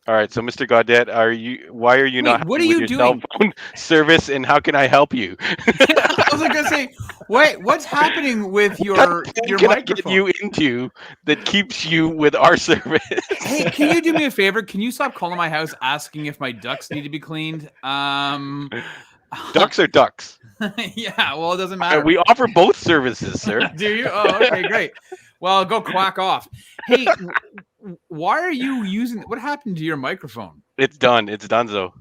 All right, so Mr. Gaudet, why are you not Wait, what are happy with you your cell doing? phone service, and how can I help you? I was like gonna say, wait, what's happening with What kind of thing your can I get microphone? you into that keeps you with our service? Hey, can you do me a favor? Can you stop calling my house asking if my ducks need to be cleaned? Ducks are ducks. Yeah, well, it doesn't matter. We offer both services, sir. Do you? Oh, okay, great. Well, go quack off. Hey, why are you using? What happened to your microphone? It's done. It's donezo.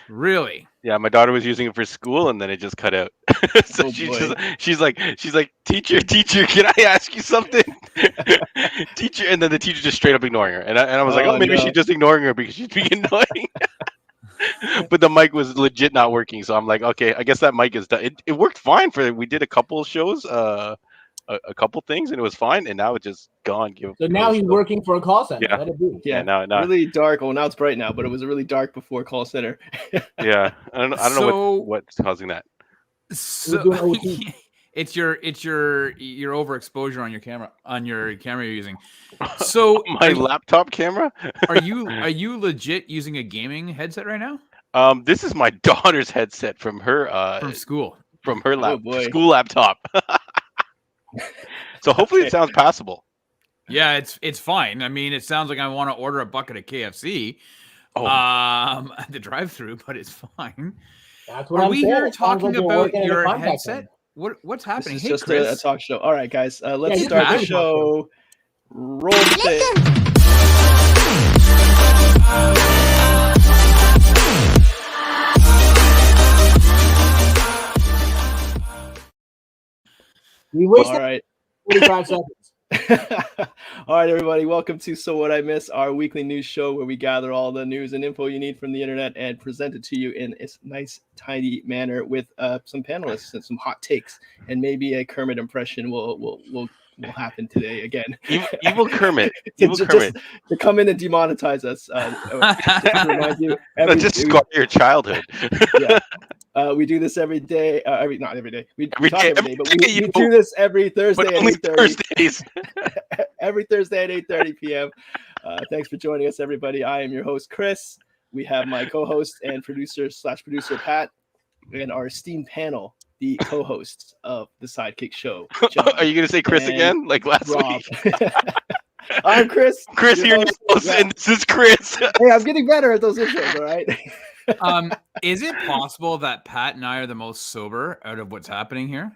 Really? Yeah, my daughter was using it for school, and then it just cut out. So Oh boy. she's like, teacher, can I ask you something? Teacher, and then the teacher just straight up ignoring her, and I was like, Oh, oh, maybe no. she's just ignoring her because she's being annoying. But the mic was legit not working, so I'm like, okay, I guess that mic is done. It worked fine we did a couple shows, a couple things, and it was fine, and now it's just gone. So now he's working for a call center. Yeah. Let it be. Yeah, now Really dark. Well, now it's bright now, but it was really dark before call center. yeah, I don't know what's causing that. So We're doing OT. it's your overexposure on your camera you're using. So My laptop camera. are you legit using a gaming headset right now This is my daughter's headset from her from school? Oh, boy. school laptop. So hopefully it sounds passable. Yeah, it's fine. I mean, it sounds like I want to order a bucket of KFC Oh. at the drive-through, but it's fine. That's what Are I'm we saying. here It sounds talking like you're about working in a your contact headset? center. What's This happening? is Hey, just a Chris. talk show. All right, guys. Let's Yeah, start the Matt. show. Roll the tape. We wasted All right. 45 seconds. All right, everybody. Welcome to So What I Miss, our weekly news show where we gather all the news and info you need from the internet and present it to you in a nice, tidy manner with some panelists and some hot takes, and maybe a Kermit impression will happen today again. Evil Kermit. to, Evil ju- Kermit. just to come in and demonetize us. To remind you, Just scar your childhood. we do this every day. Not every day. We Every talk day, every day, but every day, we you do know. this every Thursday But at only 8:30. Thursdays. Every Thursday at 8:30 p.m. Thanks for joining us, everybody. I am your host, Chris. We have my co-host and producer Pat, and our esteemed panel, the co-hosts of the Sidekick Show. John Are you going to say Chris and again, like last Rob. week? I'm Chris. Chris, your you're your host. host, Yeah. and this is Chris. Hey, I'm getting better at those intros, all right? Is it possible that Pat and I are the most sober out of what's happening here?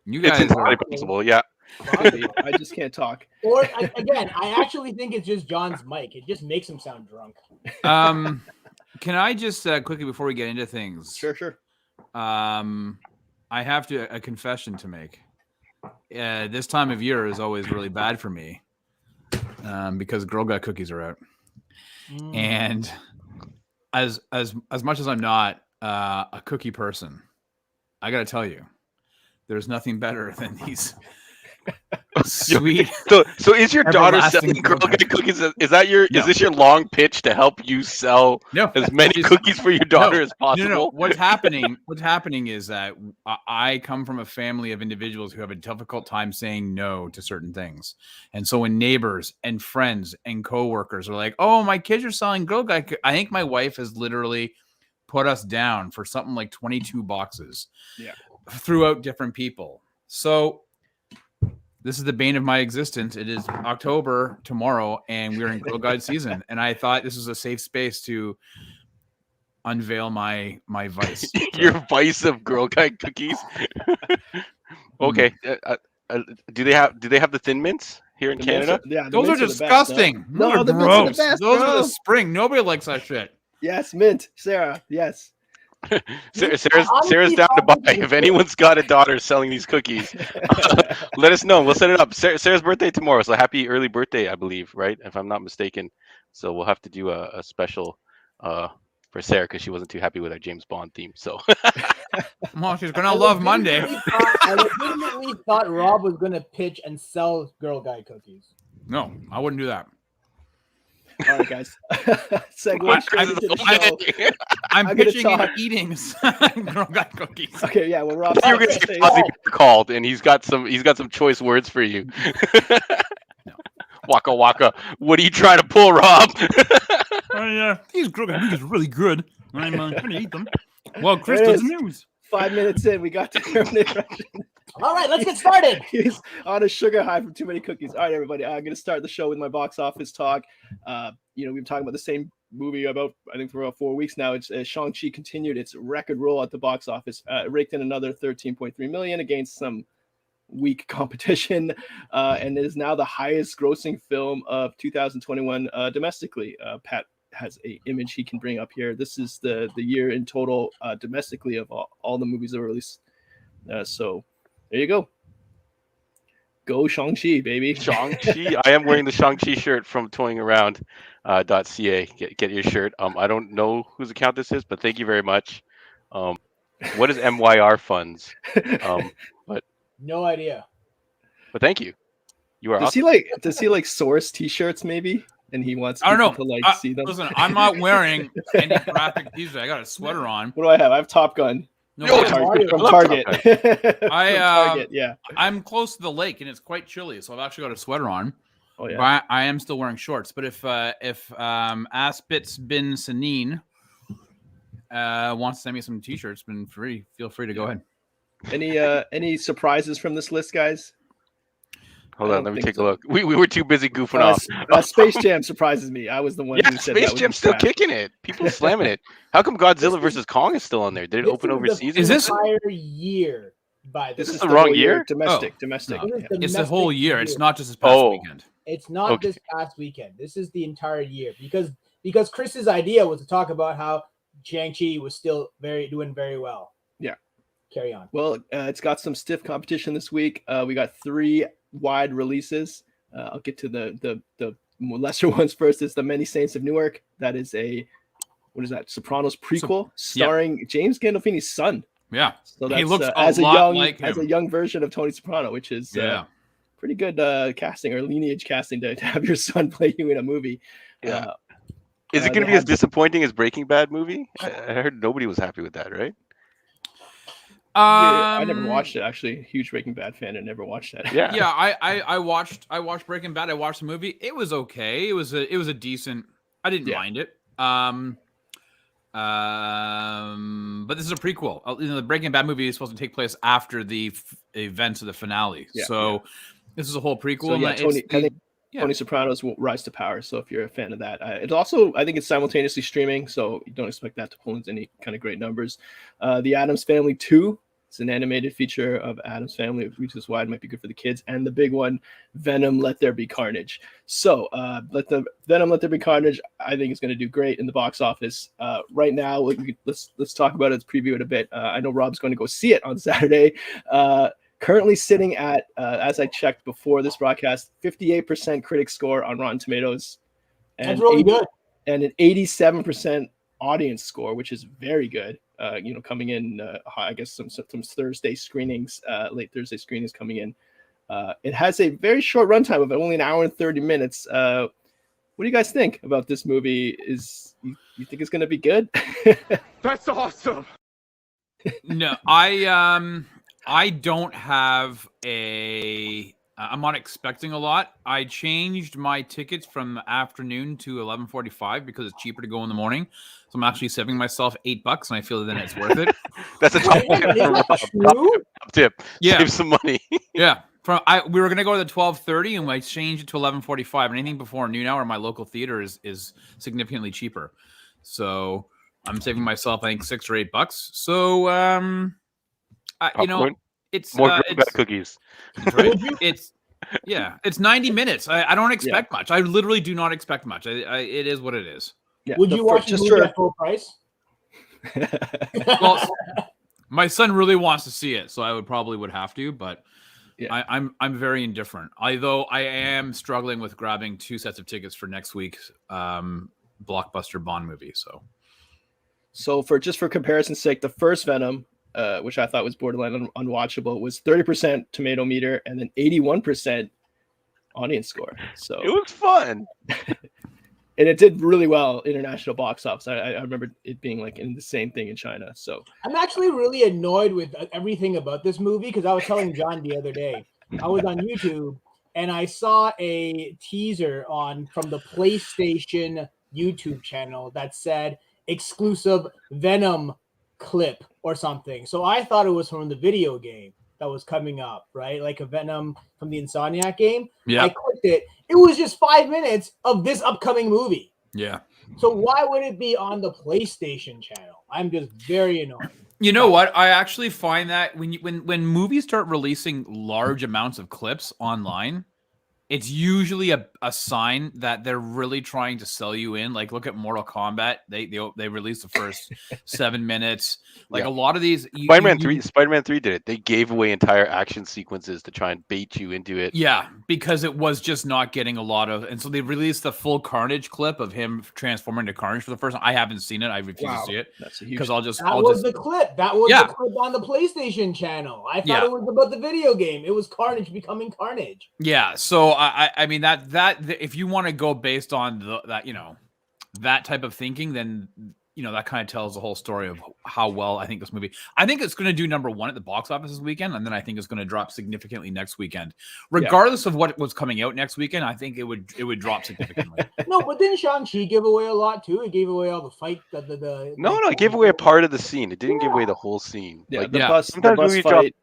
You It's guys are. entirely possible, yeah. Maybe. I just can't talk. Or again, I actually think it's just John's mic. It just makes him sound drunk. Can I just quickly before we get into things? Sure. I have a confession to make. This time of year is always really bad for me because Girl Guide cookies are out, and as much as I'm not a cookie person, I gotta tell you, there's nothing better than these sweet. So is your daughter everlasting selling Girl Girl Guide cookies? Is that No. is this your long pitch to help you sell No, as many she's- cookies for your daughter as possible? No. What's happening is that I come from a family of individuals who have a difficult time saying no to certain things. And so when neighbors and friends and coworkers are like, oh, my kids are selling Girl Guide, I think my wife has literally put us down for something like 22 boxes throughout different people. So this is the bane of my existence. It is October tomorrow, and we're in Girl Guide season. And I thought this was a safe space to unveil my vice. Your vice of Girl Guide cookies. Okay. Do they have the Thin Mints here in The Canada? mints are- Those are mints the best, disgusting. no? Those are The mints are the gross. best, Those are bro. the spring. Nobody likes that shit. Yes, mint, Sarah. Yes. Sarah's down to buy. If anyone's got a daughter selling these cookies, let us know. We'll set it up. Sarah's birthday tomorrow, so happy early birthday, I believe, right? If I'm not mistaken. So we'll have to do a special for Sarah because she wasn't too happy with our James Bond theme. So Well, she's gonna love Monday. I legitimately thought Rob was going to pitch and sell Girl Guide cookies. No, I wouldn't do that. All right, guys. Segue straight into the show. I'm I'm gonna pitching and talk. eating Girl Guide cookies. Okay, yeah. Well, Rob. you were gonna say Fozzie Bear called, and he's got some choice words for you. No. Waka waka. What are you trying to pull, Rob? These cookies are really good. I'm gonna eat them. Well, Chris There it does the is. news. 5 minutes in, we got the Kermit impression. All right, let's get started. He's on a sugar high from too many cookies. All right, everybody, I'm going to start the show with my box office talk. We've been talking about the same movie for about 4 weeks now. It's Shang-Chi continued its record roll at the box office. Raked in another 13.3 million against some weak competition, and it is now the highest grossing film of 2021 domestically. Pat has a image he can bring up here. This is the year in total domestically of all the movies that were released. So there you go. Go Shang-Chi, baby. Shang-Chi. I am wearing the Shang-Chi shirt from toyingaround.ca. Get your shirt. I don't know whose account this is, but thank you very much. What is MYR funds? But No idea. thank you. You are Does awesome. he like source t-shirts maybe? And he wants I don't people know. to like see them. Listen, I'm not wearing any graphic t-shirt. I got a sweater on. What do I have? I have Top Gun. No, Yo, From love Target. Top From Target, yeah. I'm close to the lake and it's quite chilly, so I've actually got a sweater on. Oh yeah. But I am still wearing shorts. But if Aspitz bin Sanin wants to send me some t-shirts, feel free to go ahead. Any surprises from this list, guys? Hold I on, don't let me think take so. a look. We were too busy goofing off. Space Jam surprises me. I was the one Yeah, who said Space that was Jam's still crap. kicking it. People slamming it. How come Godzilla versus Kong is still on there? Did it open overseas? Is this- entire year? By This this, is the the wrong whole year? Domestic. No. This is It's the domestic whole year. It's not just this past Oh. weekend. It's not Okay. this past weekend. This is the entire year because Chris's idea was to talk about how Shang-Chi was still doing very well. Yeah. Carry on. Well, it's got some stiff competition this week. We got 3 wide releases. I'll get to the lesser ones first. It's The Many Saints of Newark. That is what is that? Sopranos prequel starring James Gandolfini's son. Yeah. So that's He looks as a a lot young like him. as a young version of Tony Soprano, which is pretty good casting or lineage casting to have your son play you in a movie. Yeah. Is it they going to be as have- disappointing as Breaking Bad movie? I heard nobody was happy with that, right? I never watched it actually. Huge Breaking Bad fan and never watched that. Yeah. Yeah, I watched Breaking Bad. I watched the movie. It was okay. It was a decent. I didn't mind it. But this is a prequel. The Breaking Bad movie is supposed to take place after the events of the finale. This is a whole prequel. So Tony Soprano's rise to power. So if you're a fan of that, it's also I think it's simultaneously streaming, so you don't expect that to pull in any kind of great numbers. The Addams Family 2. It's an animated feature of Addams Family, which is why it might be good for the kids. And the big one, Venom: Let There Be Carnage. So, Venom: Let There Be Carnage, I think is going to do great in the box office. Right now, let's talk about it, preview it a bit. I know Rob's going to go see it on Saturday. Currently sitting at, as I checked before this broadcast, 58% critic score on Rotten Tomatoes, and That's really good. and an 87% audience score, which is very good. Coming in, I guess some Thursday screenings, late Thursday screenings coming in. It has a very short runtime of only an hour and 30 minutes. What do you guys think about this movie? You think it's going to be good? That's awesome. No, I don't have I'm not expecting a lot. I changed my tickets from afternoon to 11:45 because it's cheaper to go in the morning. So I'm actually saving myself $8, and I feel that then it's worth it. That's a top Wait, tip. is that true? Top tip. Yeah. Save some money. Yeah. We were gonna go to the 12:30, and I changed it to 11:45. Anything before noon hour, my local theater is significantly cheaper. So I'm saving myself, I think, $6 or $8. So Popcorn. it's More Grove it's, cookies. right? It's 90 minutes. I don't expect much. I literally do not expect much. It is what it is. Yeah, Would you watch the movie at full price? Well, my son really wants to see it, so I would have to, but Yeah. I'm very indifferent. Although I am struggling with grabbing 2 sets of tickets for next week's blockbuster Bond movie. So for comparison's sake, the first Venom, which I thought was borderline unwatchable, was 30% tomato meter and then 81% audience score. So It was fun. and it did really well international box office. I remember it being like in the same thing in China. So I'm actually really annoyed with everything about this movie because I was telling John the other day, I was on YouTube and I saw a teaser from the PlayStation YouTube channel that said exclusive Venom clip or something. So I thought it was from the video game that was coming up, right? Like a Venom from the Insomniac game. Yeah. I clicked it. It was just 5 minutes of this upcoming movie. Yeah. So why would it be on the PlayStation channel? I'm just very annoyed. You know what? I actually find that when movies start releasing large amounts of clips online, it's usually a sign that they're really trying to sell you in. Like, look at Mortal Kombat. They released the first 7 minutes. Like, a lot of these Spider-Man 3 did it. They gave away entire action sequences to try and bait you into it. Yeah, because it was just not getting a lot of, and so they released the full Carnage clip of him transforming to Carnage for the first time. I haven't seen it. I refuse to see it because That was the clip on the PlayStation channel. I thought it was about the video game. It was Carnage becoming Carnage. Yeah, so I mean that if you want to go based on that type of thinking, then that kind of tells the whole story of how well I think this movie. I think it's going to do number 1 at the box office this weekend, and then I think it's going to drop significantly next weekend, regardless of what was coming out next weekend. I think it would drop significantly. No, but didn't Shang-Chi give away a lot too? It gave away all the fight. No, it gave away a part of the scene. It didn't give away the whole scene. Yeah, the bus fight.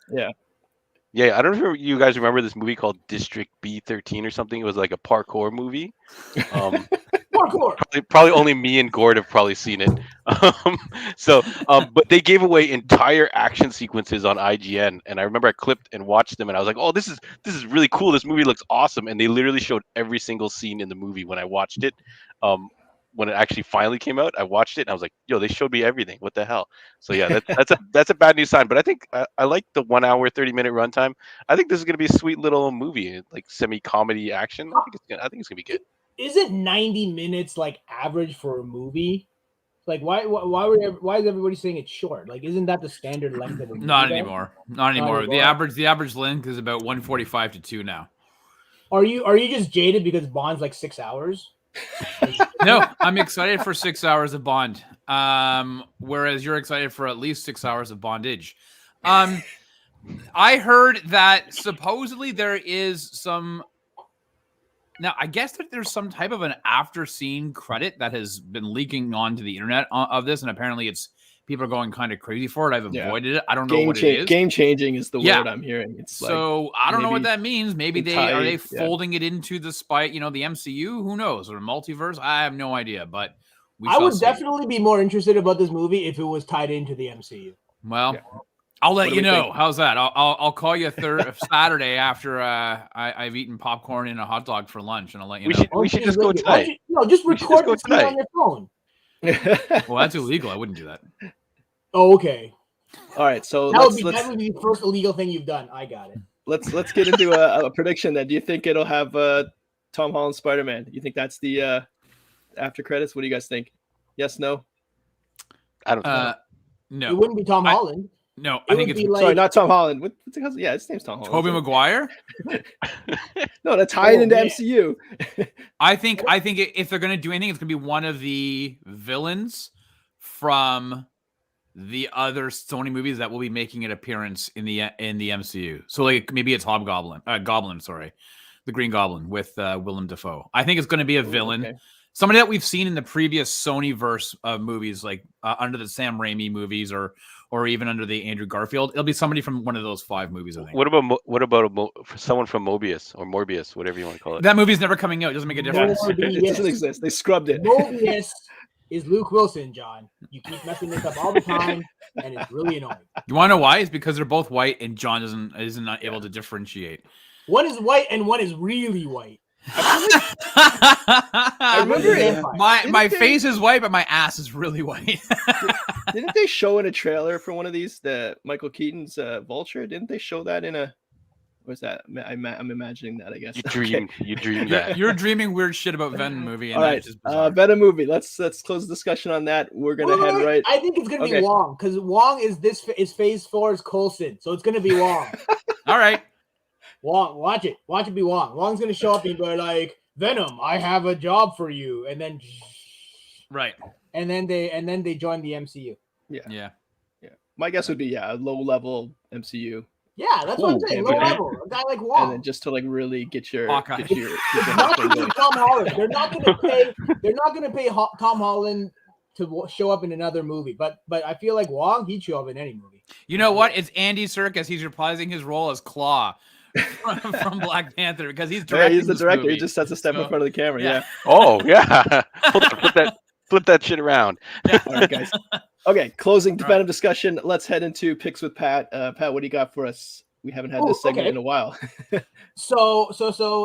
Yeah, I don't know if you guys remember this movie called District B13 or something. It was like a parkour movie. Parkour. Probably only me and Gord have probably seen it. But they gave away entire action sequences on IGN, and I remember I clipped and watched them, and I was like, "Oh, this is really cool. This movie looks awesome." And they literally showed every single scene in the movie when I watched it. When it actually finally came out, I watched it and I was like, "Yo, they showed me everything. What the hell?" So yeah, that's a bad news sign. But I think I like the 1 hour 30-minute runtime. I think this is gonna be a sweet little movie, like semi-comedy action. I think it's gonna be good. Isn't 90 minutes like average for a movie? Like why is everybody saying it's short? Like isn't that the standard length of a movie? Not anymore. The average length is about 1:45 to 2 now. Are you just jaded because Bond's like 6 hours? No, I'm excited for 6 hours of Bond. Whereas you're excited for at least 6 hours of bondage. I heard that supposedly there is some. Now, I guess that there's some type of an after-scene credit that has been leaking onto the internet of this, and apparently people are going kind of crazy for it. I've avoided it. I don't know what it is. Game-changing is the word I'm hearing. It's so I don't know what that means. Maybe are they folding it into the the MCU? Who knows? Or multiverse? I have no idea. But I would definitely be more interested about this movie if it was tied into the MCU. Well. I'll let you know. How's that? I'll call you Saturday after I've eaten popcorn and a hot dog for lunch, and I'll let you know. We should just go tonight. Just record the scene on your phone. Well, that's illegal. I wouldn't do that. Oh, okay. All right. So that would be the first illegal thing you've done. I got it. Let's get into a prediction. Then, do you think it'll have Tom Holland Spider-Man? Do you think that's the after credits? What do you guys think? Yes, no. I don't know. No, it wouldn't be Tom Holland. No, I think it's sorry, not Tom Holland. What's it? Yeah, his name's Tom Holland. Tobey Maguire. No, that's tied into MCU. I think if they're gonna do anything, it's gonna be one of the villains from the other Sony movies that will be making an appearance in the MCU. So like maybe it's the Green Goblin with Willem Dafoe. I think it's gonna be a villain. Okay. Somebody that we've seen in the previous Sony verse movies, like under the Sam Raimi movies, or even under the Andrew Garfield. It'll be somebody from one of those 5 movies, I think. What about someone from Mobius or Morbius, whatever you want to call it? That movie's never coming out. It doesn't make a difference. It doesn't exist. They scrubbed it. Mobius is Luke Wilson, John. You keep messing this up all the time, and it's really annoying. You want to know why? It's because they're both white, and John isn't able to differentiate. One is white, and one is really white. I remember my face is white, but my ass is really white. Didn't they show in a trailer for one of these, the Michael Keaton's Vulture? Didn't they show that in a? What's that? I'm imagining that. I guess you dream that. You're dreaming weird shit about Venom movie. And all right, Venom movie. Let's close the discussion on that. We're gonna head right. I think it's gonna be Wong because Wong is Phase 4's Coulson, so it's gonna be Wong. All right. Wong, watch it be Wong. Wong's gonna show up and be like, Venom, I have a job for you, and then right, and then they join the MCU. Yeah. My guess would be a low level MCU. Yeah, that's what I'm saying. Low okay. level, a guy like Wong. And then just to like really get your Hawkeye. get your It's not husband gonna going. be Tom Holland. They're not gonna pay. They're not gonna pay Tom Holland to show up in another movie. But I feel like Wong, he'd show up in any movie. You know what? It's Andy Serkis. He's reprising his role as Claw from Black Panther because he's directing. Yeah, he's the this director. movie. He just sets a step in front of the camera. Yeah. Oh yeah. Hold on, flip that shit around. All right, guys. Okay, closing Venom discussion. Let's head into picks with Pat. Pat, what do you got for us? We haven't had this segment in a while. So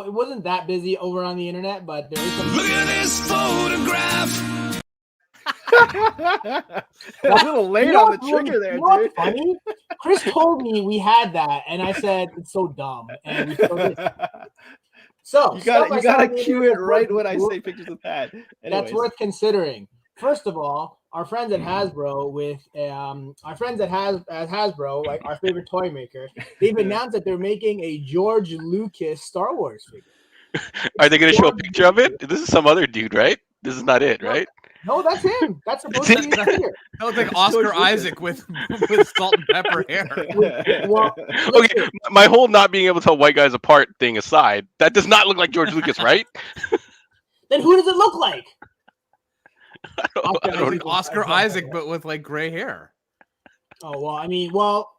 it wasn't that busy over on the internet, but there is some. Look at this photograph. A little late on the trigger there, dude. Funny? Chris told me we had that, and I said it's so dumb. And we still did. So you gotta cue it right when I say pictures with Pat. That's worth considering. First of all, our friends at Hasbro Hasbro, like our favorite toy maker, they've announced that they're making a George Lucas Star Wars figure. Are they going to show a picture of it? This is some other dude, right? This is not it, right? No, that's him. That's supposed to be his figure. That looks like Oscar Isaac with salt and pepper hair. Well, Okay, my whole not being able to tell white guys apart thing aside, that does not look like George Lucas, right? Then who does it look like? I don't know. Oscar Isaac, but with like gray hair. Oh well,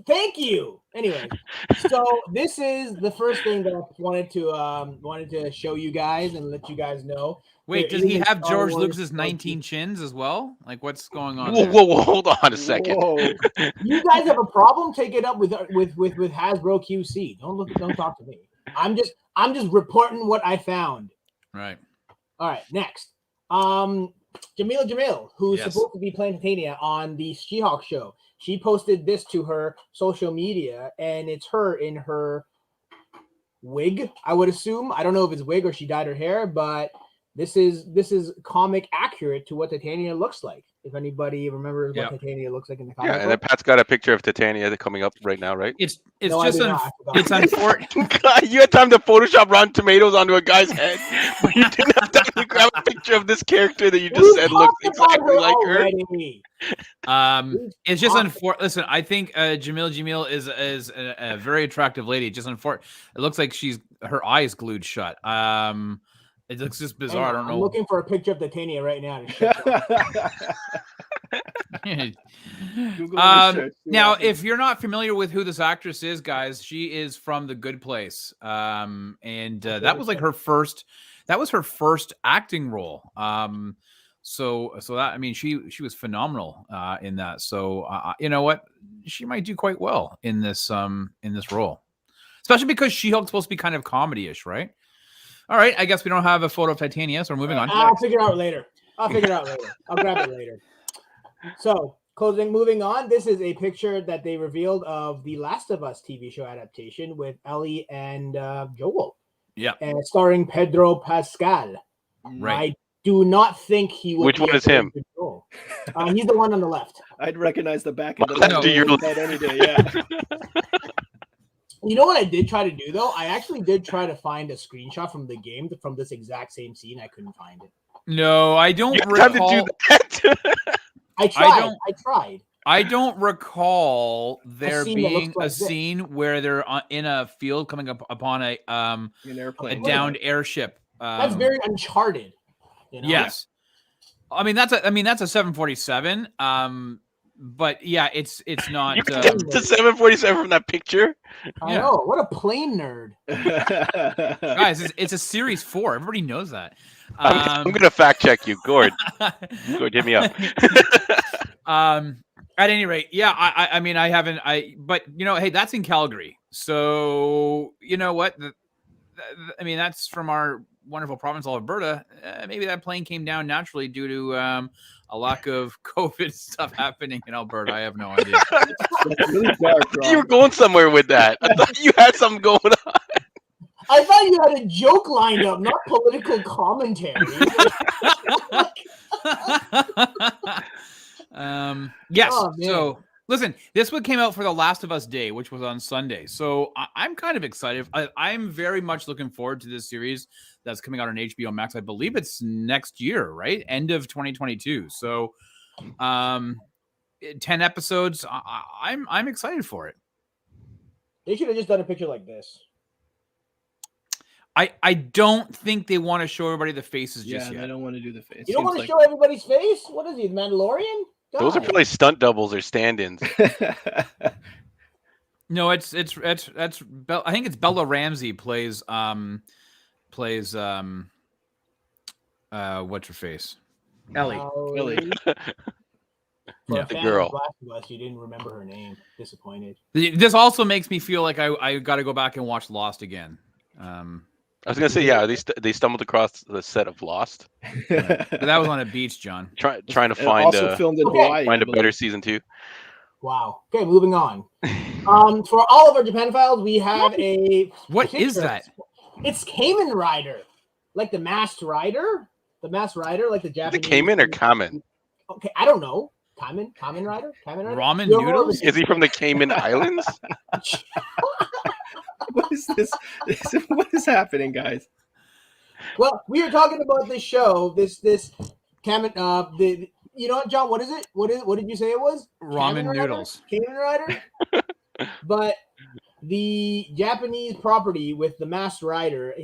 thank you. Anyway, so this is the first thing that I wanted to show you guys and let you guys know. Wait, does he have George Lucas's 19 chins as well? Like, what's going on? Whoa, hold on a second. You guys have a problem? Take it up with Hasbro QC. Don't talk to me. I'm just reporting what I found. Right. All right. Next, Jamila, who's supposed to be playing Titania on the She-Hulk show. She posted this to her social media, and it's her in her wig, I would assume. I don't know if it's wig or she dyed her hair, but this is comic accurate to what Titania looks like. If anybody remembers what Titania looks like in the comic book. And then Pat's got a picture of Titania coming up right now, right? It's No, just it's unfortunate. You had time to Photoshop Rotten Tomatoes onto a guy's head, but you didn't have time to grab a picture of this character that you just said looks exactly like her. It's just unfortunate. Listen, I think Jamil is a very attractive lady. Just unfortunate. It looks like her eyes glued shut. It looks just bizarre. I don't know. I'm looking for a picture of Titania right now. Now, if you're not familiar with who this actress is, guys, she is from The Good Place, and that was like her first. That was her first acting role. So that she was phenomenal in that. So you know what, she might do quite well in this role, especially because She-Hulk's supposed to be kind of comedy-ish, right? All right, I guess we don't have a photo of Titania, so we're moving on. I'll figure it out later. I'll grab it later. So, moving on. This is a picture that they revealed of the Last of Us TV show adaptation with Ellie and Joel. Yeah. And starring Pedro Pascal. Right. I do not think he would. Which one is him? He's the one on the left. I'd recognize the back of the head any day. Yeah. You know what I did try to do, though? I actually did try to find a screenshot from the game from this exact same scene. I couldn't find it. No, I don't recall. Have to do that. I tried. I don't recall there being like a scene where they're in a field coming up upon a downed airship. That's very Uncharted. You know? Yes. I mean that's a 747. But yeah, it's not. You can get the 747 from that picture. I know. What a plane nerd, guys! It's a Series 4. Everybody knows that. I'm gonna fact check you, Gord. Gord, hit me up. At any rate, yeah. I haven't. But hey, that's in Calgary. So you know what? That's from our wonderful province of Alberta. Maybe that plane came down naturally due to a lack of COVID stuff happening in Alberta. I have no idea. Really dark, you were going somewhere with that. I thought you had something going on. I thought you had a joke lined up, not political commentary. Yes. Oh, so listen, this one came out for The Last of Us Day, which was on Sunday. So I'm kind of excited. I'm very much looking forward to this series that's coming out on HBO Max. I believe it's next year, right? End of 2022. So 10 episodes. I'm excited for it. They should have just done a picture like this. I don't think they want to show everybody the faces just Yeah, yet. I don't want to do the face. You don't want to show everybody's face? What is he, the Mandalorian? Those are God. probably stunt doubles or stand-ins. No, that's I think it's Bella Ramsey plays what's her face? Ellie. Ellie. For Yeah. a The fan girl. of Last of Us, you didn't remember her name. Disappointed. This also makes me feel like I got to go back and watch Lost again. I was gonna say, yeah, they stumbled across the set of Lost, But that was on a beach, John. trying to And find also filmed in Hawaii. find I a better believe. season 2. Wow. Okay, moving on. For all of our Japan files, we have a. What is that? It's Kamen Rider, like the Masked Rider. The Masked Rider, like the Is Japanese. it Cayman or Kamen? Okay, I don't know. Kamen Rider. Kamen Rider. Ramen You're more of a- noodles? Is he from the Cayman Islands? What is this? What is happening, guys? Well, we were talking about this show. This Kamen. You know what, John? What is it? What did you say it was? Ramen Kamen Rider? noodles. Kamen Rider. But the Japanese property with the Masked Rider,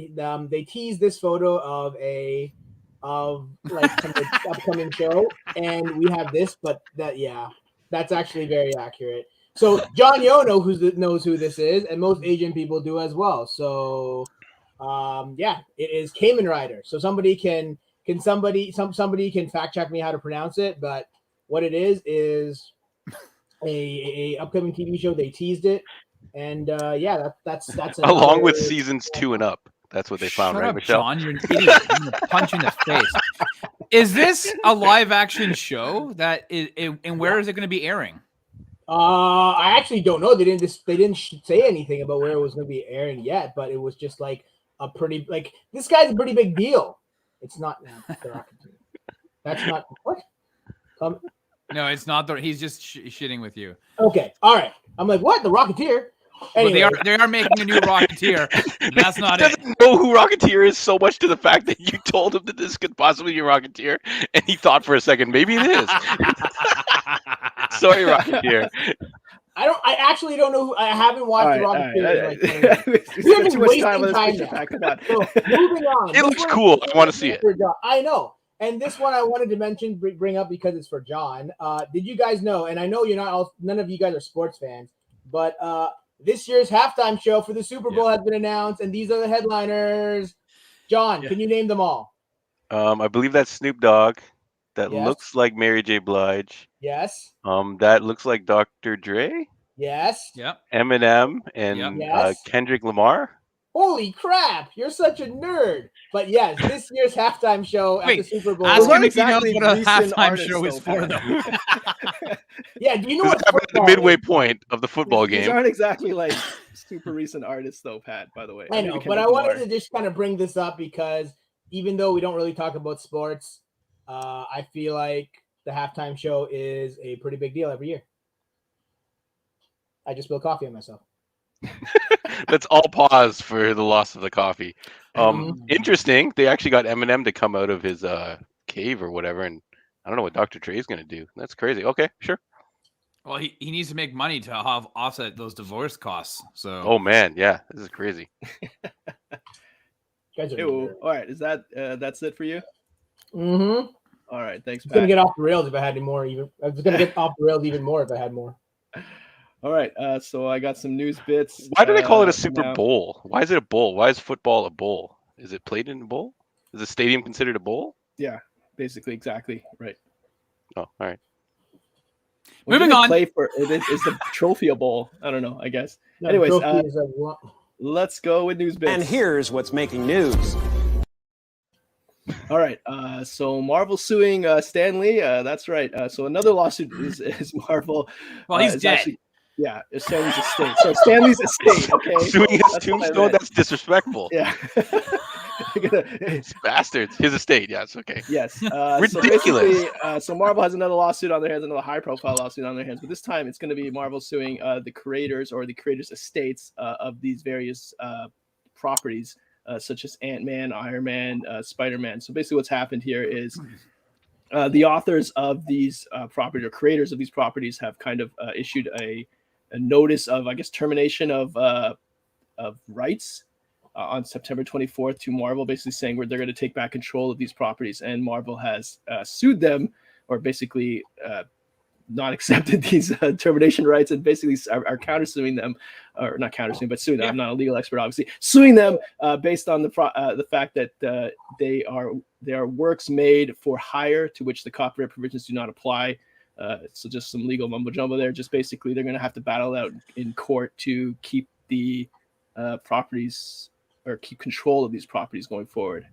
they teased this photo of like from the upcoming show, and we have this. But that's actually very accurate. So John Yo knows who this is, and most Asian people do as well. So it is Kamen Rider. So somebody can fact check me how to pronounce it, but what it is a upcoming TV show. They teased it, and that's Along with another- seasons 2 and up. That's what they found, Shut right, up, Michelle? John. You're an idiot. I'm gonna punch you in the face. Is this a live action show and where is it going to be airing? I actually don't know. They didn't say anything about where it was going to be airing yet, but it was just like a pretty this guy's a pretty big deal. It's not. That's not what. No, it's not. He's just shitting with you. Okay, all right. I'm like, what? The Rocketeer? Anyway. But they are making a new Rocketeer. That's not He it. doesn't know who Rocketeer is so much to the fact that you told him that this could possibly be Rocketeer, and he thought for a second, maybe it is. Sorry, Rocketeer. I actually don't know who. I haven't watched the Rocketeer. We have too much time on this picture now. pack. Come on. So moving on. It This looks one- cool. I want to see it. I know. And this one I wanted to bring up because it's for John. Did you guys know? And I know none of you guys are sports fans, but this year's halftime show for the Super Bowl has been announced, and these are the headliners. John, can you name them all? I believe that's Snoop Dogg. That Yes. looks like Mary J. Blige. Yes. That looks like Dr. Dre, Yes. Yep. Eminem, and Yep. Yes. Kendrick Lamar. Holy crap! You're such a nerd. But yes, this year's halftime show at the Wait, Super Bowl. ask him not if he knows exactly what a recent halftime artists, show is though, for, Pat. though. Yeah, do you know This what happened at the football midway is? point of the football These game. aren't exactly like super recent artists, though, Pat. By the way, I know, but I wanted to just kind of bring this up because even though we don't really talk about sports, I feel like the halftime show is a pretty big deal every year. I just spilled coffee on myself. Let's all pause for the loss of the coffee. Interesting. They actually got Eminem to come out of his cave or whatever, and I don't know what Dr. Dre is going to do. That's crazy. Okay, sure. Well, he needs to make money to have offset those divorce costs. So. Oh man, yeah, this is crazy. Guys are Ew. All right, is that that's it for you? Mm-hmm. All right, thanks, It's gonna Pat. get off the rails if I had any more. I was gonna get off the rails even more if I had more. All right, so I got some news bits. Why do they call it a Super now. Bowl? Why is it a bowl? Why is football a bowl? Is it played in a bowl? Is the stadium considered a bowl? Yeah, basically, exactly right. Oh, all right. What do Moving they on. Play for is the trophy a bowl? I don't know. I guess. No, Anyways, trophy is a- let's go with news bits. And here's what's making news. All right. So Marvel suing Stan Lee. That's right. So another lawsuit is Marvel. Well, he's is dead. actually- yeah, it's Stanley's estate. So Stanley's estate. Okay. Suing his That's what I tombstone? read. That's disrespectful. Yeah. These bastards. His estate. Yes. Okay. Yes. Ridiculous. So Marvel has another lawsuit on their hands, another high-profile lawsuit on their hands, but this time it's going to be Marvel suing the creators or the creators' estates of these various properties, such as Ant-Man, Iron Man, Spider-Man. So basically, what's happened here is the authors of these properties or creators of these properties have kind of issued a notice of, I guess, termination of rights on September 24th to Marvel, basically saying where they're going to take back control of these properties. And Marvel has sued them, or basically not accepted these termination rights, and basically are countersuing them, or not countersuing, but suing them. I'm not a legal expert, obviously, suing them based on the fact that they are works made for hire to which the copyright provisions do not apply. So just some legal mumbo jumbo there. Just basically, they're going to have to battle out in court to keep the properties, or keep control of these properties going forward.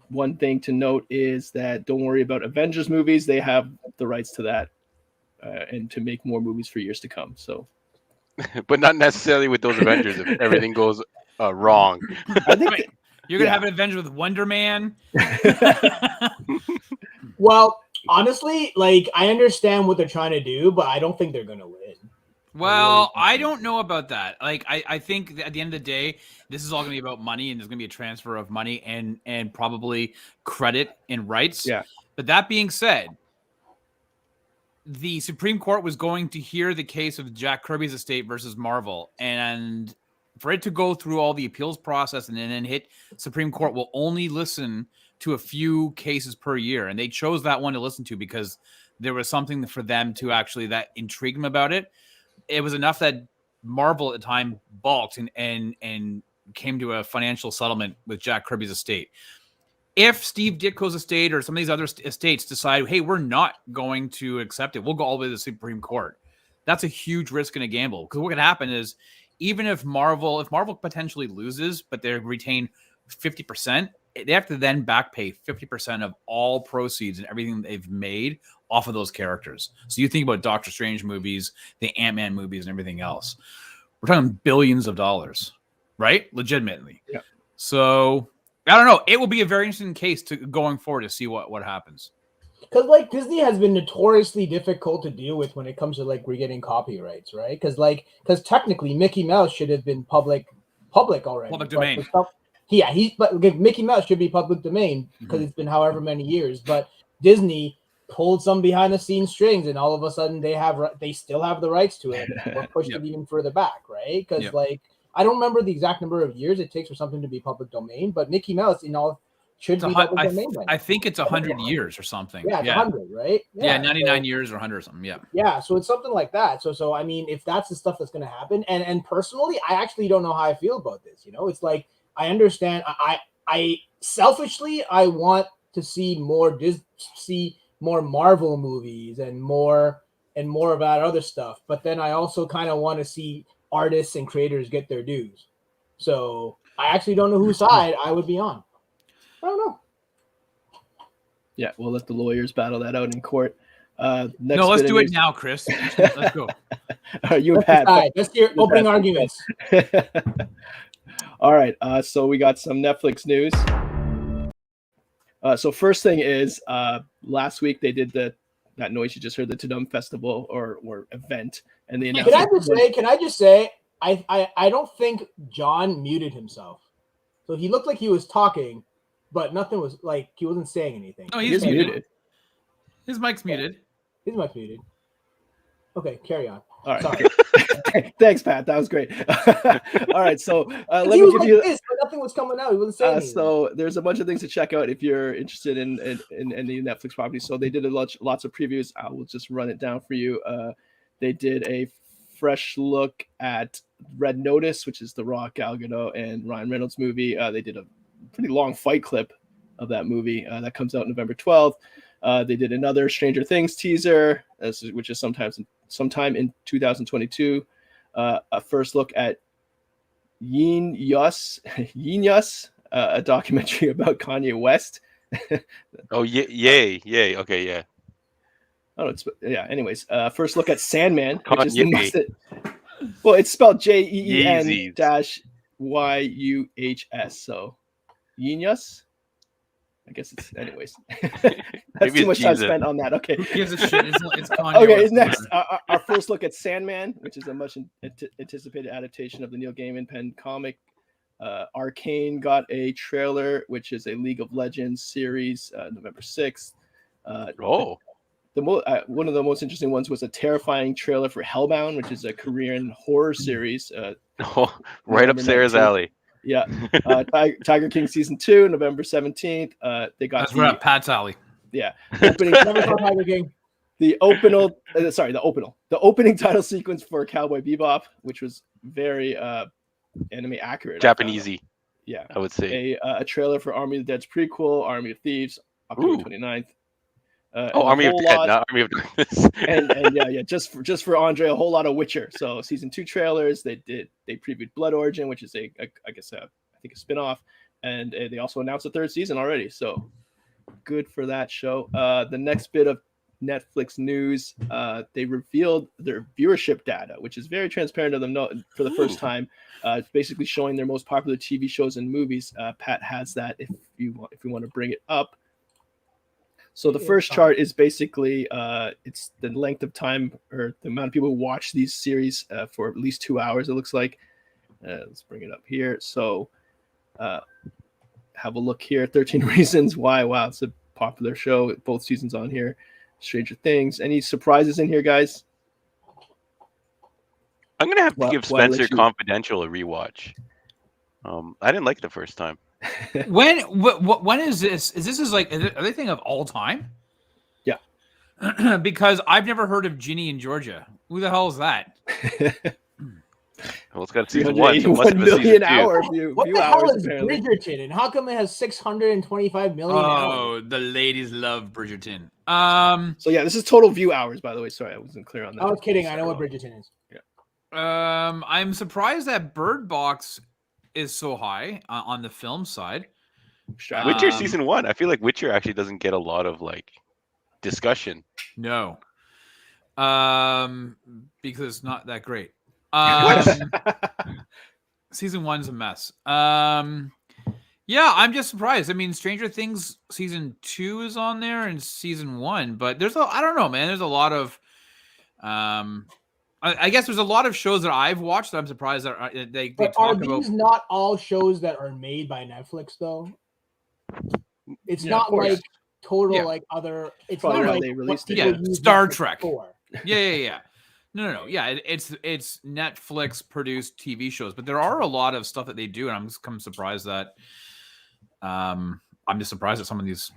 One thing to note is that don't worry about Avengers movies. They have the rights to that and to make more movies for years to come. So, But not necessarily with those Avengers if everything goes wrong. I think You're going to have an Avenger with Wonder Man. Well, honestly, like, I understand what they're trying to do, but I don't think they're going to win. Well, I don't know about that. Like, I think that at the end of the day, this is all going to be about money, and there's going to be a transfer of money and probably credit and rights. Yeah. But that being said, the Supreme Court was going to hear the case of Jack Kirby's estate versus Marvel, and for it to go through all the appeals process and then hit Supreme Court will only listen to a few cases per year. And they chose that one to listen to because there was something for them to actually that intrigued them about it. It was enough that Marvel at the time balked and came to a financial settlement with Jack Kirby's estate. If Steve Ditko's estate or some of these other estates decide, hey, we're not going to accept it, we'll go all the way to the Supreme Court. That's a huge risk and a gamble. Because what could happen is, even if Marvel potentially loses, but they retain 50%, they have to then back pay 50% of all proceeds and everything they've made off of those characters. So you think about Doctor Strange movies, the Ant-Man movies, and everything else. We're talking billions of dollars, right? Legitimately. Yeah. So I don't know. It will be a very interesting case to going forward to see what happens. Because, like, Disney has been notoriously difficult to deal with when it comes to, like, getting copyrights, right? Because technically Mickey Mouse should have been public already. Public domain. But Mickey Mouse should be public domain because it's been however many years. But Disney pulled some behind the scenes strings, and all of a sudden they still have the rights to it, or pushed it even further back, right? Because like, I don't remember the exact number of years it takes for something to be public domain, but Mickey Mouse should be public domain. I think it's 100 years or something. Yeah, it's 100, right? Yeah, 99 years or 100 or something. Yeah. Yeah, so it's something like that. So I mean, if that's the stuff that's going to happen, and personally, I actually don't know how I feel about this. It's like, I understand. I selfishly, I want to see more Marvel movies and more of that other stuff. But then I also kind of want to see artists and creators get their dues. So I actually don't know whose side I would be on. I don't know. Yeah, we'll let the lawyers battle that out in court. Let's do it now, Chris. Let's go. You and Pat. Let's hear opening arguments. All right. So we got some Netflix news. So first thing is, last week they did that noise you just heard, the Tudum Festival or event, and they announced. Can I just say, I don't think John muted himself, so he looked like he was talking, but nothing was like he wasn't saying anything. No, he's muted. His mic's muted. His mic's muted. Okay, carry on. All right. Thanks, Pat. That was great. All right. So let me give you this, but nothing was coming out. He wasn't saying anything. So there's a bunch of things to check out if you're interested in any Netflix properties. So they did lots of previews. I will just run it down for you. They did a fresh look at Red Notice, which is the Rock, Gal Gadot, and Ryan Reynolds movie. They did a pretty long fight clip of that movie that comes out November 12th. They did another Stranger Things teaser, which is sometime in 2022. A first look at Yin Yus, a documentary about Kanye West. Oh, yay. Okay, yeah. Oh, anyways, first look at Sandman. Kanye. Well, it's spelled JEEN-YUHS. So Yin Yus. I guess it's anyways. That's too much time spent on that. Okay. Who gives a shit? It's Kanye. Okay, next, our first look at Sandman, which is a much anticipated adaptation of the Neil Gaiman pen comic. Arcane got a trailer, which is a League of Legends series, November 6th. one of the most interesting ones was a terrifying trailer for Hellbound, which is a Korean horror series. Oh, right up November Sarah's 19th. alley. Yeah, Tiger King season 2, November 17th. They got That's right up Pat's alley. yeah opening Never saw Tiger King. the opening title sequence for Cowboy Bebop, which was very anime accurate. Japanesey, Yeah, I would say. A trailer for Army of the Dead's prequel, Army of Thieves, October 29th. Army of Dead, not Army of Darkness. and just for Andre, a whole lot of Witcher. So season 2 trailers. They previewed Blood Origin, which is I think a spinoff, and they also announced a 3rd season already. So good for that show. The next bit of Netflix news, they revealed their viewership data, which is very transparent to them for the first time. It's basically showing their most popular TV shows and movies. Pat has that if we want to bring it up. So the first chart is basically it's the length of time or the amount of people who watch these series for at least 2 hours, it looks like. Let's bring it up here. So have a look here. 13 Reasons Why. Wow, it's a popular show. Both seasons on here. Stranger Things. Any surprises in here, guys? I'm going to have to give Spencer Confidential a rewatch. I didn't like it the first time. When is this? Is this like are they thinking of all time? Yeah. Because I've never heard of Ginny in Georgia. Who the hell is that? Well, it's got season 1. So it must 1 have been million season 2. hour What the hell is Bridgerton? And how come it has 625 million hours? Oh, the ladies love Bridgerton. So yeah, this is total view hours, by the way. Sorry, I wasn't clear on that. I was kidding. I know what Bridgerton is. Yeah. I'm surprised that Bird Box is so high on the film side. Witcher season 1. I feel like Witcher actually doesn't get a lot of like discussion. No. Because it's not that great. Season 1's a mess. Yeah, I'm just surprised. I mean, Stranger Things season 2 is on there and season 1, but I don't know, man. There's a lot of I guess there's a lot of shows that I've watched that I'm surprised that they talk are about. These not all shows that are made by Netflix though? It's not like total like other. It's Probably not how like they released it. people use Star Netflix Trek. for. Yeah. No. Yeah, it's Netflix produced TV shows, but there are a lot of stuff that they do, and I'm surprised that. I'm just surprised at some of these,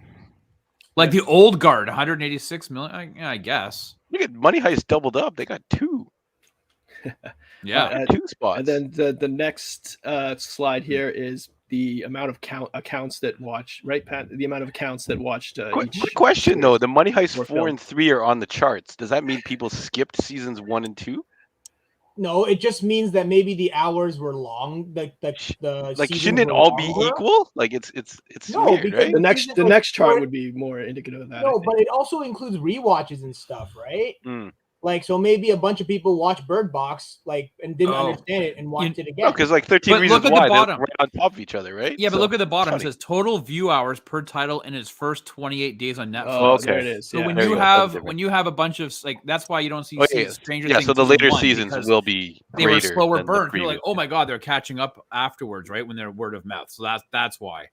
like the Old Guard, 186 million. I guess. Look at Money Heist doubled up. They got 2. Yeah, 2 spots. And then the next slide here is the amount of accounts that watch. Right, Pat? The amount of accounts that watched. Quick question though: the Money Heist 4 and 3 are on the charts. Does that mean people skipped seasons 1 and 2? No, it just means that maybe the hours were long. The shouldn't it all be equal? Like it's no, weird, because right? The next chart would be more indicative of that. No, but it also includes rewatches and stuff, right? Mm. Like, so maybe a bunch of people watched Bird Box, like, and didn't understand it and watched it again. No, because like 13 Reasons Why, they're right on top of each other, right? Yeah, but look at the bottom. It says total view hours per title in its first 28 days on Netflix. Oh, okay. There it is. So yeah. when you have a bunch of like, that's why you don't see Stranger Things. Yeah, so the later 1, seasons will be they were greater slower than burn. the You're like, oh my god, they're catching up afterwards, right? When they're word of mouth. So that's why.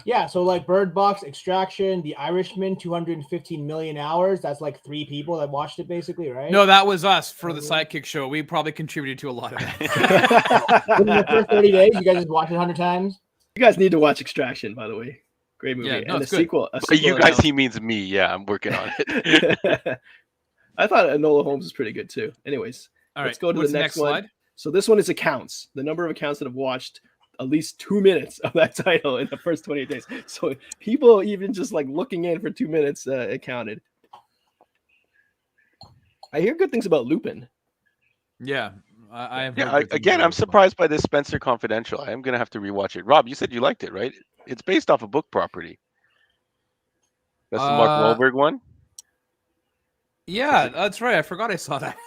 Yeah, so like Bird Box, Extraction, The Irishman, 215 million hours. That's like 3 people that watched it, basically, right? No, that was us for the Sidekick Show. We probably contributed to a lot of that. In the first 30 days, you guys just watched it 100 times? You guys need to watch Extraction, by the way. Great movie. Yeah, no, and it's a good. sequel. But you guys, he means me. Yeah, I'm working on it. I thought Enola Holmes was pretty good too. Anyways, all right, let's go to what's the next one. slide? So this one is accounts. The number of accounts that have watched at least 2 minutes of that title in the first 28 days. So people even just like looking in for 2 minutes counted. I hear good things about Lupin. Yeah, I have. Again, I'm surprised by this Spencer Confidential. I am gonna have to rewatch it. Rob, you said you liked it, right? It's based off a book property. That's the Mark Wahlberg one. Yeah, that's right. I forgot I saw that.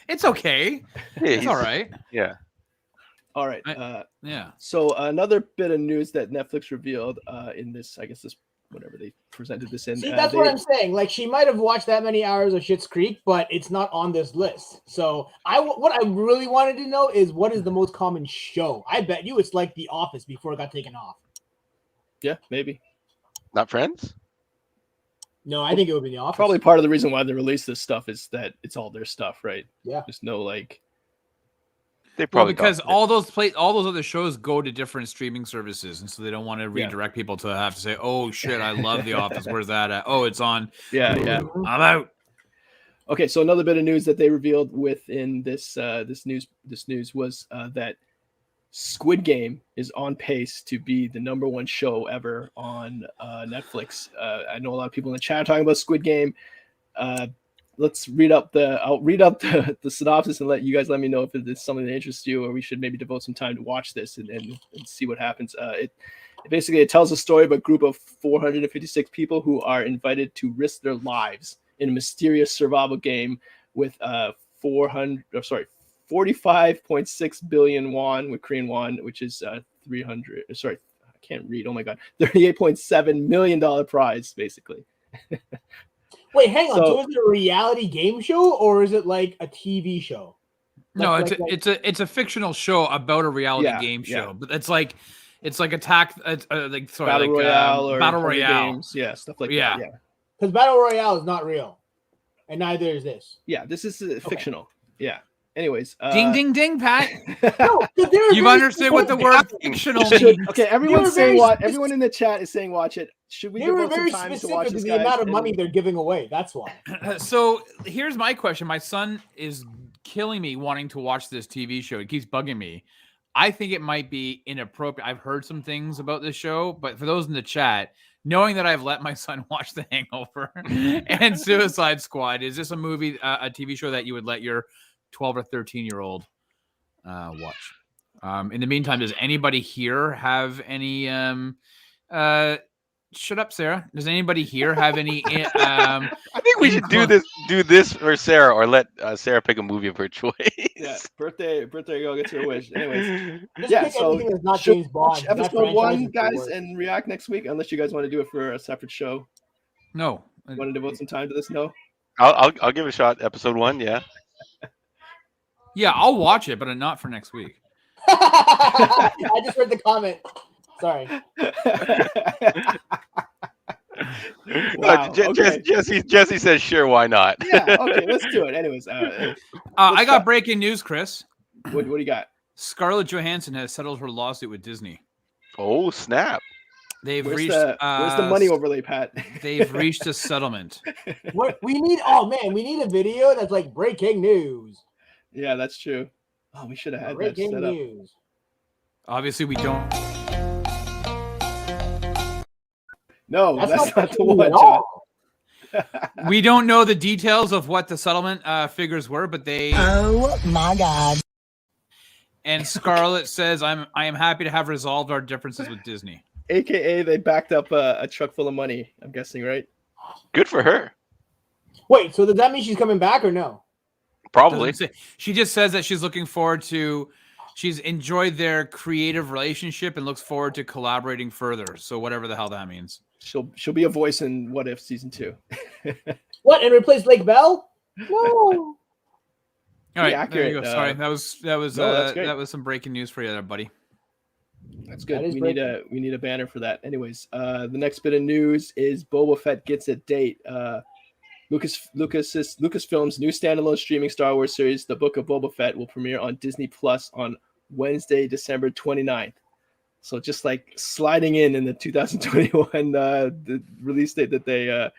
It's okay. Yeah, it's all right. Yeah. All right. Yeah. So another bit of news that Netflix revealed in this, I guess this, whatever they presented this in. See, that's what I'm saying. Like, she might have watched that many hours of Schitt's Creek, but it's not on this list. So what I really wanted to know is what is the most common show? I bet you it's like The Office before it got taken off. Yeah, maybe. Not Friends? No, I think it would be the opposite. Probably part of the reason why they release this stuff is that it's all their stuff, right? Yeah. There's no like. They Well, probably because got it. all those other shows go to different streaming services, and so they don't want to redirect people to have to say, "Oh shit, I love The Office. Where's that at? Oh, it's on. Yeah. I'm out." Okay, so another bit of news that they revealed within this news was that Squid Game is on pace to be the #1 show ever on Netflix. I know a lot of people in the chat are talking about Squid Game. Let's read up the synopsis and let me know if it's something that interests you, or we should maybe devote some time to watch this and see what happens. It tells a story of a group of 456 people who are invited to risk their lives in a mysterious survival game with 45.6 billion won with Korean won, which is 300. Sorry, I can't read. Oh my god, $38.7 million prize, basically. Wait, hang on. So is it a reality game show or is it like a TV show? No, it's a fictional show about a reality game show, but it's like Battle Royale or Battle Royale games, stuff like that. Yeah, because Battle Royale is not real, and neither is this. Yeah, this is fictional. Yeah. Anyways, ding ding ding, Pat. No, you understand what the word fictional means? Okay, everyone's saying what? Everyone in the chat is saying watch it. Should we devote some time to watch this, the amount of money they're giving away? That's why. So here's my question: my son is killing me wanting to watch this TV show. He keeps bugging me. I think it might be inappropriate. I've heard some things about this show, but for those in the chat, knowing that I've let my son watch The Hangover and Suicide Squad, is this a movie, a TV show that you would let your 12 or 13-year-old watch? In the meantime, does anybody here have any shut up, Sarah? Does anybody here have any I think we should do this for Sarah, or let Sarah pick a movie of her choice. Yeah, birthday girl gets her wish. Anyways, so not James Bond. Episode 1, guys, and react next week, unless you guys want to do it for a separate show. No. Want to devote some time to this? No. I'll give it a shot. Episode 1, yeah. Yeah, I'll watch it, but not for next week. I just read the comment. Sorry. Wow, okay. Jesse says, sure, why not? Yeah, okay, let's do it. Anyways, I got breaking news, Chris. What do you got? Scarlett Johansson has settled her lawsuit with Disney. Oh, snap. Where's the money overlay, Pat? They've reached a settlement. What we need? Oh man, we need a video that's like breaking news. Yeah, that's true. Oh, we should have had breaking that set news. Obviously, we don't. No, that's not the one, John. We don't know the details of what the settlement figures were, but they. Oh my God! And Scarlett says, "I am happy to have resolved our differences with Disney." AKA, they backed up a truck full of money. I'm guessing, right? Good for her. Wait, so does that mean she's coming back or no? Probably. She just says that she's looking forward to. She's enjoyed their creative relationship and looks forward to collaborating further. So whatever the hell that means. She'll be a voice in What If season 2. What, and replace Lake Bell? No. All right, accurate. there you go. Sorry, that was some breaking news for you there, buddy. That's good. We need a banner for that. Anyways, the next bit of news is Boba Fett gets a date. Lucasfilm's new standalone streaming Star Wars series, The Book of Boba Fett, will premiere on Disney Plus on Wednesday, December 29th. So just like sliding in the 2021 the release date that they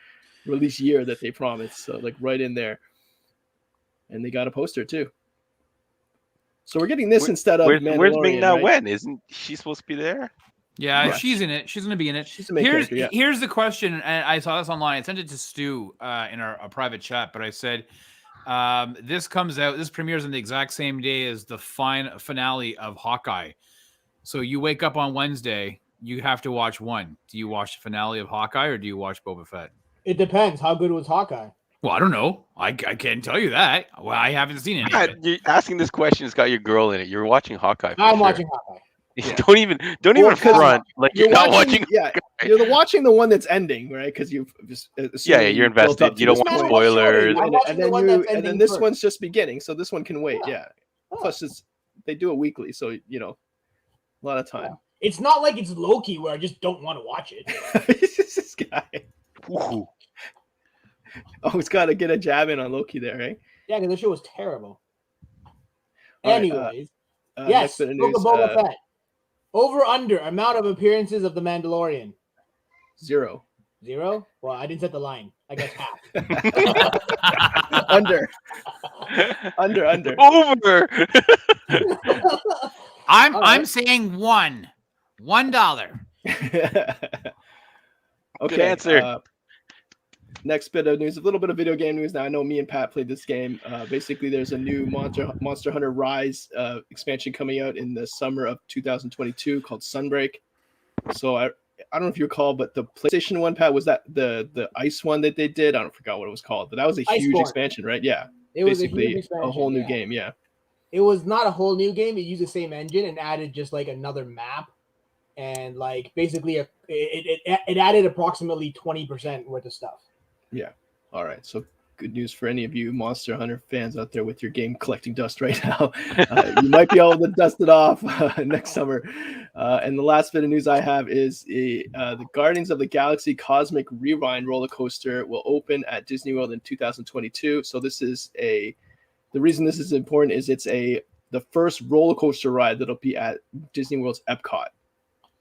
release year that they promised. So like right in there. And they got a poster too. So we're getting this instead of Mandalorian. Where's Ming Na right? Wen? Isn't she supposed to be there? Yeah, she's in it. She's going to be in it. She's a main character, yeah. Here's the question, and I saw this online. I sent it to Stu in our private chat, but I said, this comes out, this premieres on the exact same day as the finale of Hawkeye. So you wake up on Wednesday, you have to watch one. Do you watch the finale of Hawkeye or do you watch Boba Fett? It depends. How good was Hawkeye? Well, I don't know. I can't tell you that. Well, I haven't seen any of it. You're asking this question has got your girl in it. You're watching Hawkeye. I'm watching Hawkeye. Yeah. Don't even front like you're not watching. Yeah, you're watching the one that's ending, right? Because you've just you're invested. You don't want spoilers. And then this one's just beginning, so this one can wait. Yeah. Plus, they do it weekly, so a lot of time. It's not like it's Loki where I just don't want to watch it. This guy. Ooh. Oh, he's got to get a jab in on Loki there, right? Yeah, because the show was terrible. All right, Anyways, next yes, bit of Book news. of Boba Fett. Over under amount of appearances of the Mandalorian. 0. 0? Well, I didn't set the line. I guess half. Under. Over. I'm saying $1. Okay. Good answer. Next bit of news, a little bit of video game news. Now I know me and Pat played this game. Basically, there's a new Monster Hunter Rise expansion coming out in the summer of 2022 called Sunbreak. So I don't know if you recall, but the PlayStation one, Pat, was that the ice one that they did? I don't forget what it was called, but that was a huge expansion, right? Yeah, it was basically a huge expansion, a whole new game. Yeah, it was not a whole new game. It used the same engine and added just like another map, and like basically it added approximately 20% worth of stuff. Yeah. All right. So good news for any of you Monster Hunter fans out there with your game collecting dust right now. You might be able to dust it off next summer. And the last bit of news I have is the Guardians of the Galaxy Cosmic Rewind roller coaster will open at Disney World in 2022. So this is the reason this is important is it's the first roller coaster ride that'll be at Disney World's Epcot.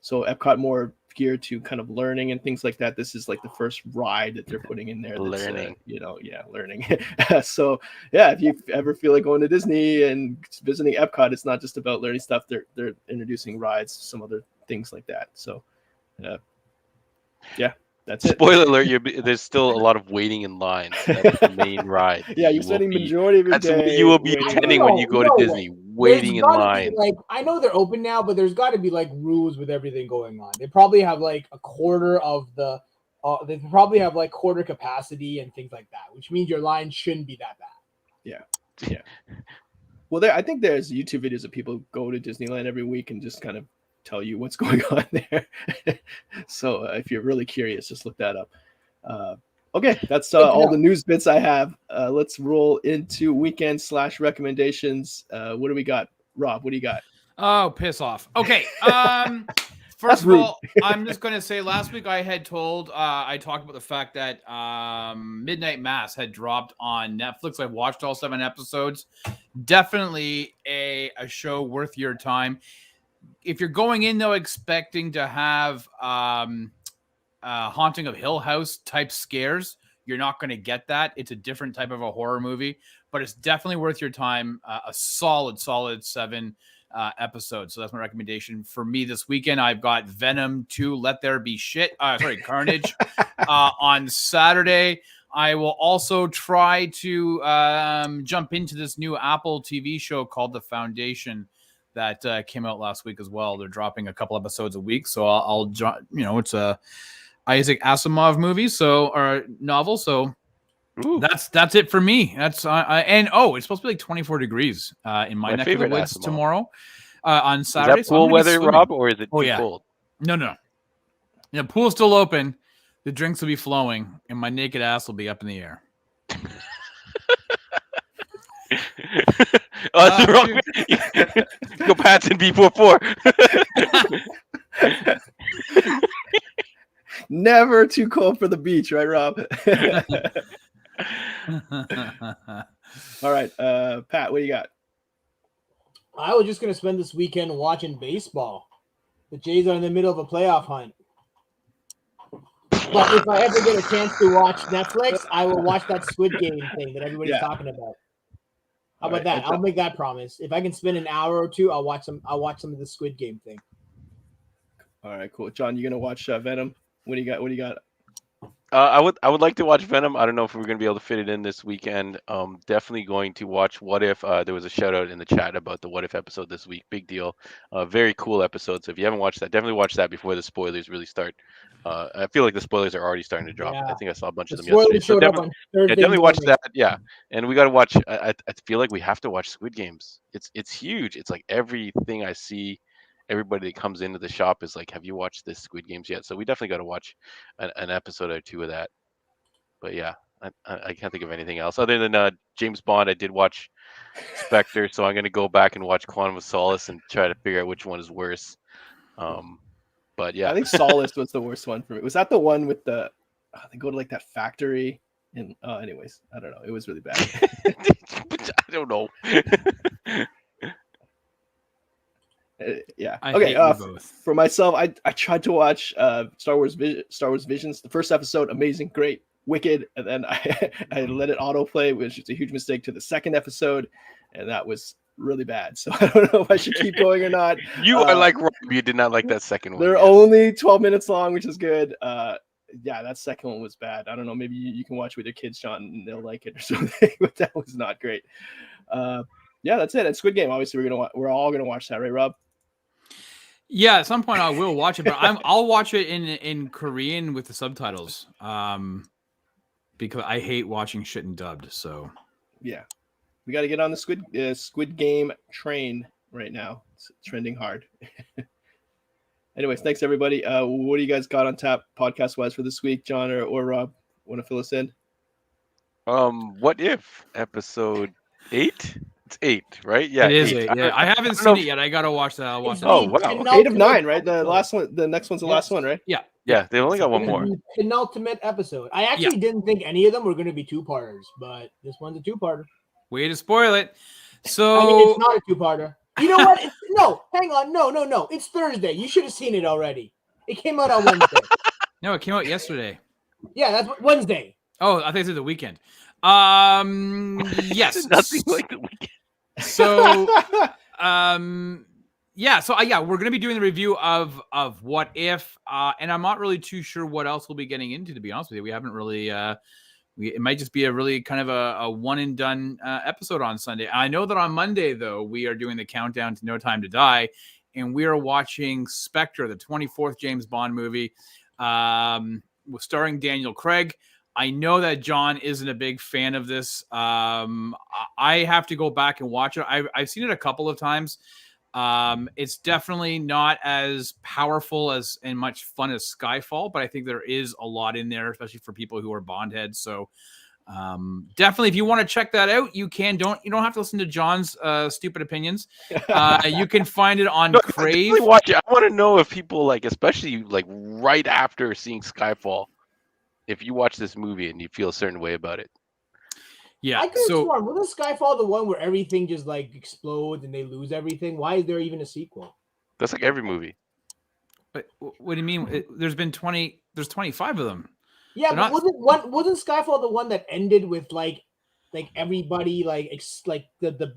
So Epcot more geared to kind of learning and things like that. This is like the first ride that they're putting in there. That's, learning. Learning. So yeah, if you ever feel like going to Disney and visiting Epcot, it's not just about learning stuff. They're introducing rides, some other things like that. So yeah, that's it. Spoiler alert, there's still a lot of waiting in line. That's the main ride. Yeah, you're spending majority of your That's day. what you will be attending when you go to Disney, waiting in line. Like, I know they're open now, but there's got to be like rules with everything going on. They probably have like a quarter of the, they probably have like quarter capacity and things like that, which means your line shouldn't be that bad. Yeah. Well, I think there's YouTube videos of people go to Disneyland every week and just kind of tell you what's going on there. So if you're really curious, just look that up. Okay, that's all the news bits I have. Let's roll into weekend / recommendations. What do we got? Rob, what do you got? Oh, piss off. Okay. First of all, I'm just going to say last week I talked about the fact that Midnight Mass had dropped on Netflix. I watched all 7 episodes. Definitely a show worth your time. If you're going in, though, expecting to have Haunting of Hill House type scares, you're not going to get that. It's a different type of a horror movie, but it's definitely worth your time. A solid 7 episodes. So that's my recommendation for me this weekend. I've got Venom 2, Let There Be Carnage on Saturday. I will also try to jump into this new Apple TV show called The Foundation that came out last week as well. They're dropping a couple episodes a week, so I'll it's a Isaac Asimov movie, or novel. So that's it for me. That's it's supposed to be like 24 degrees in my neck of the woods tomorrow on Saturday. Is that pool weather, Rob, or is it too cold? No. The pool's still open. The drinks will be flowing, and my naked ass will be up in the air. That's the wrong way. Go Pats and B44. Never too cold for the beach, right, Rob? All right, Pat, what do you got? I was just going to spend this weekend watching baseball. The Jays are in the middle of a playoff hunt. But if I ever get a chance to watch Netflix, I will watch that Squid Game thing that everybody's talking about. How about that? I'll make that promise. If I can spend an hour or two, I'll watch some of the Squid Game thing. All right, cool. John, you gonna watch Venom? What do you got? I would like to watch Venom. I don't know if we're going to be able to fit it in this weekend. Definitely going to watch What If. There was a shout out in the chat about the What If episode this week. Big deal. Very cool episode. So if you haven't watched that, definitely watch that before the spoilers really start. I feel like the spoilers are already starting to drop. Yeah. I think I saw a bunch of them yesterday. So definitely watch that. Yeah, and we got to watch. I feel like we have to watch Squid Games. It's huge. It's like everything I see. Everybody that comes into the shop is like, have you watched this Squid Games yet? So we definitely got to watch an episode or two of that. But yeah, I can't think of anything else other than James Bond. I did watch Spectre, so I'm going to go back and watch Quantum of Solace and try to figure out which one is worse. But yeah, I think Solace was the worst one for me. Was that the one with they go to like that factory And anyways, I don't know. It was really bad. I don't know. Yeah. I Okay. hate you both. For myself, I tried to watch Star Wars Visions. The first episode, amazing, great, wicked, and then I let it autoplay, which is a huge mistake, to the second episode, and that was really bad. So I don't know if I should keep going or not. You are like Rob. You did not like that second one. They're yes. only 12 minutes long, which is good. Yeah, that second one was bad. I don't know. Maybe you can watch with your kids, Sean, and they'll like it or something. But that was not great. Yeah, that's it. And Squid Game. Obviously, we're all gonna watch that, right, Rob? Yeah, at some point I will watch it, but I'll watch it in Korean with the subtitles. Because I hate watching shit in dubbed. So Yeah, we got to get on the Squid Game train right now. It's trending hard. Anyways, thanks everybody. What do you guys got on tap podcast wise for this week, John or Rob? Want to fill us in? What if episode 8? It's 8, right? Yeah, it is 8. 8. Yeah, I haven't seen it yet. I gotta watch that. I'll watch that. Oh wow. 8 of 9, right? The last one. The next one's the last one, right? Yeah. Yeah, they only got one more. Penultimate episode. I actually didn't think any of them were going to be two-parters, but this one's a two-parter. Way to spoil it. So I mean, it's not a two-parter. You know what? No, hang on. No. It's Thursday. You should have seen it already. It came out on Wednesday. No, it came out yesterday. Yeah, that's Wednesday. Oh, I think it's the weekend. Yes. Nothing like the weekend. So, we're gonna be doing the review of What If, and I'm not really too sure what else we'll be getting into. To be honest with you, we haven't really. It might just be a really kind of a one and done episode on Sunday. I know that on Monday though we are doing the countdown to No Time to Die, and we are watching Spectre, the 24th James Bond movie, starring Daniel Craig. I know that John isn't a big fan of this. I have to go back and watch it. I've seen it a couple of times. It's definitely not as powerful as and much fun as Skyfall, but I think there is a lot in there, especially for people who are Bond heads. So definitely, if you want to check that out, you can. You don't have to listen to John's stupid opinions. You can find it on Crave. Watch it. I want to know if people like, especially like right after seeing Skyfall, if you watch this movie and you feel a certain way about it. Yeah. I could have sworn, wasn't Skyfall the one where everything just like explodes and they lose everything? Why is there even a sequel? That's like every movie. But what do you mean? There's 25 of them. Yeah, but wasn't Skyfall the one that ended with like everybody like the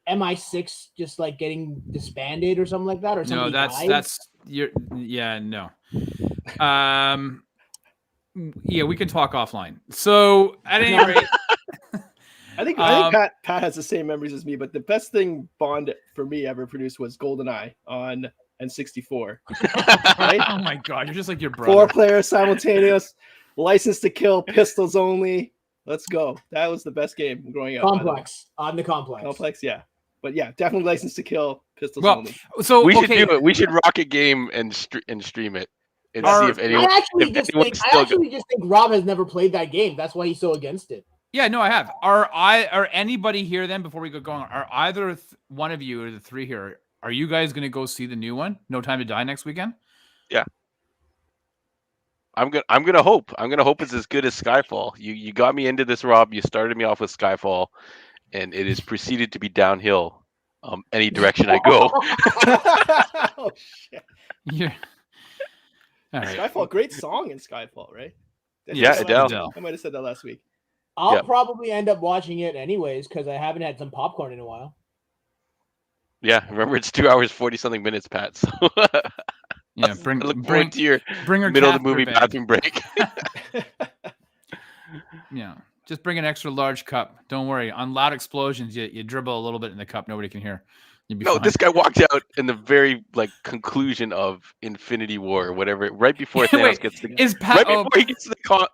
MI6 just like getting disbanded or something like that, or something? No. Yeah, we can talk offline. So at any rate, I think Pat has the same memories as me, but the best thing Bond for me ever produced was GoldenEye on N64. Right? Oh my God, you're just like your brother. 4 players simultaneous, license to kill, pistols only. Let's go. That was the best game growing up. On the Complex. Yeah. But yeah, definitely license to kill, pistols only. So we should do it. We should rock a game and stream it. And see if anyone. I actually just think Rob has never played that game. That's why he's so against it. Yeah, no, I have. Are anybody here then before we go going? Are either one of you or the three here? Are you guys going to go see the new one, No Time to Die, next weekend? Yeah. I'm gonna hope. I'm gonna hope it's as good as Skyfall. You got me into this, Rob. You started me off with Skyfall, and it has proceeded to be downhill. Any direction I go. Oh shit! Yeah. All right. Skyfall, great song in Skyfall, right? Yeah, Adele. I might have said that last week. I'll probably end up watching it anyways because I haven't had some popcorn in a while. Yeah, remember it's 2 hours 40-something minutes, Pat. So yeah, bring to your her middle of the movie bathroom break. Yeah, just bring an extra large cup. Don't worry. On loud explosions, you dribble a little bit in the cup. Nobody can hear. No, this guy walked out in the very conclusion of Infinity War or whatever, right before Thanos gets the he gets to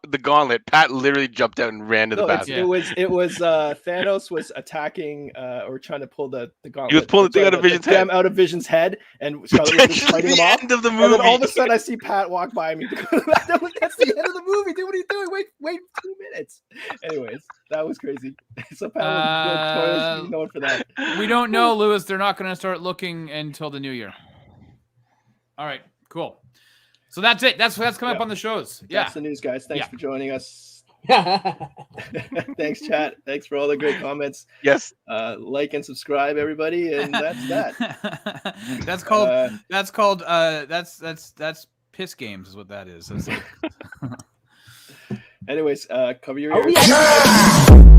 the gauntlet. Pat literally jumped out and ran to the bathroom. It was Thanos was attacking or trying to pull the gauntlet. He was pulling the thing out of Vision's head. Out of Vision's head, and Scarlet was fighting him off. End of the movie. And then all of a sudden, I see Pat walk by me. That's the end of the movie. Dude, what are you doing? Wait 2 minutes. Anyways, that was crazy. So Pat was known for that. We don't know, Lewis. They're not going to start looking until the new year. All right, cool. So that's it. That's coming up on the shows. That's the news, guys. Thanks for joining us. Thanks, chat. Thanks for all the great comments. Yes. Like and subscribe, everybody, and that's that. That's piss games is what that is. That's like... Anyways, cover your Are ears. we